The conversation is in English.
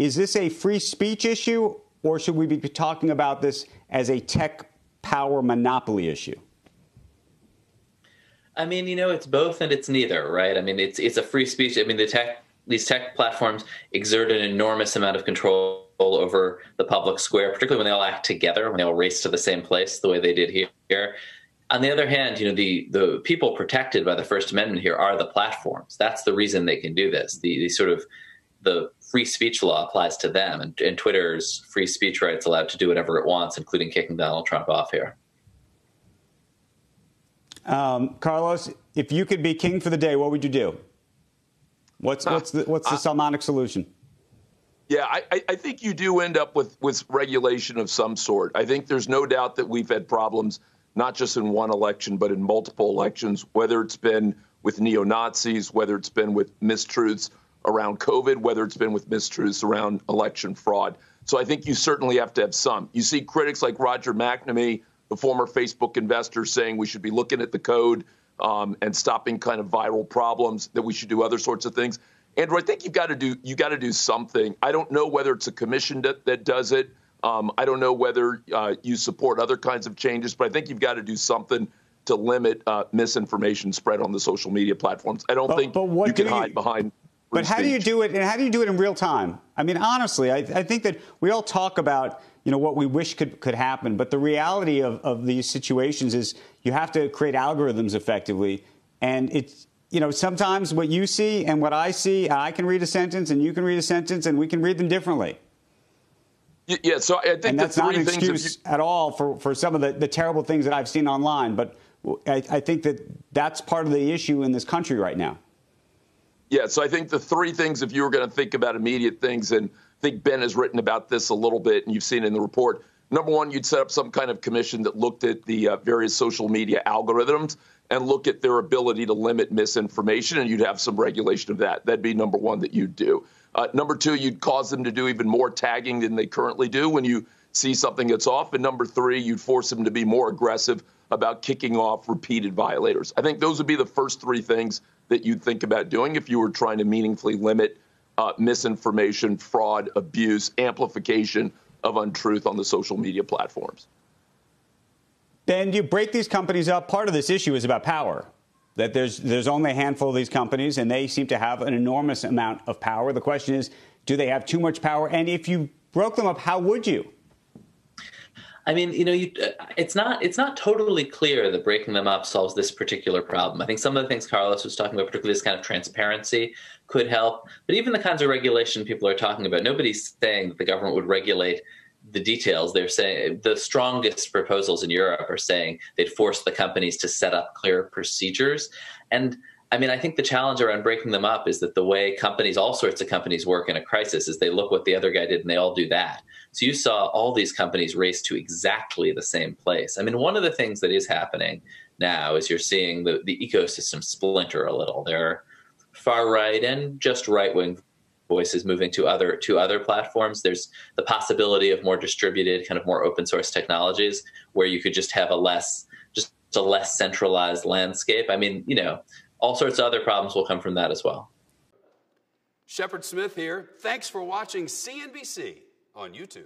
is this a free speech issue, or should we be talking about this as a tech power monopoly issue? I mean, it's both and it's neither, right? I mean, it's a free speech. I mean, these tech platforms exert an enormous amount of control over the public square, particularly when they all act together, when they all race to the same place the way they did here. On the other hand, the people protected by the First Amendment here are the platforms. That's the reason they can do this. The free speech law applies to them, and Twitter's free speech rights allowed to do whatever it wants, including kicking Donald Trump off here. Carlos, if you could be king for the day, what would you do? What's the Salmonic solution? Yeah, I think you do end up with regulation of some sort. I think there's no doubt that we've had problems, not just in one election, but in multiple elections, whether it's been with neo-Nazis, whether it's been with mistruths around COVID, whether it's been with mistruths around election fraud. So I think you certainly have to have some. You see critics like Roger McNamee, the former Facebook investor, saying we should be looking at the code and stopping kind of viral problems, that we should do other sorts of things. Andrew, I think you got to do something. I don't know whether it's a commission that does it. I don't know whether you support other kinds of changes, but I think you've got to do something to limit misinformation spread on the social media platforms. I don't think you can hide behind. But how do you do it? And how do you do it in real time? I mean, honestly, I think that we all talk about, what we wish could happen. But the reality of these situations is you have to create algorithms effectively. And it's, sometimes what you see and what I see, I can read a sentence and you can read a sentence and we can read them differently. Yeah, so I think that's not an excuse at all for some of the terrible things that I've seen online. But I think that's part of the issue in this country right now. Yeah, so I think the three things, if you were going to think about immediate things, and I think Ben has written about this a little bit, and you've seen it in the report. Number one, you'd set up some kind of commission that looked at the various social media algorithms and look at their ability to limit misinformation, and you'd have some regulation of that. That'd be number one that you'd do. Number two, you'd cause them to do even more tagging than they currently do when you see something that's off. And number three, you'd force them to be more aggressive about kicking off repeated violators. I think those would be the first three things that you'd think about doing if you were trying to meaningfully limit misinformation, fraud, abuse, amplification of untruth on the social media platforms. Ben, you break these companies up. Part of this issue is about power, that there's only a handful of these companies, and they seem to have an enormous amount of power. The question is, do they have too much power? And if you broke them up, how would you? I mean, it's not totally clear that breaking them up solves this particular problem. I think some of the things Carlos was talking about, particularly this kind of transparency, could help. But even the kinds of regulation people are talking about, nobody's saying that the government would regulate the details. They're saying the strongest proposals in Europe are saying they'd force the companies to set up clear procedures. And I mean, I think the challenge around breaking them up is that the way all sorts of companies work in a crisis is they look what the other guy did and they all do that. So you saw all these companies race to exactly the same place. I mean, one of the things that is happening now is you're seeing the ecosystem splinter a little. There are far right and just right-wing voices moving to other platforms. There's the possibility of more distributed, kind of more open source technologies where you could just have a less centralized landscape. I mean, all sorts of other problems will come from that as well. Shepard Smith here. Thanks for watching CNBC on YouTube.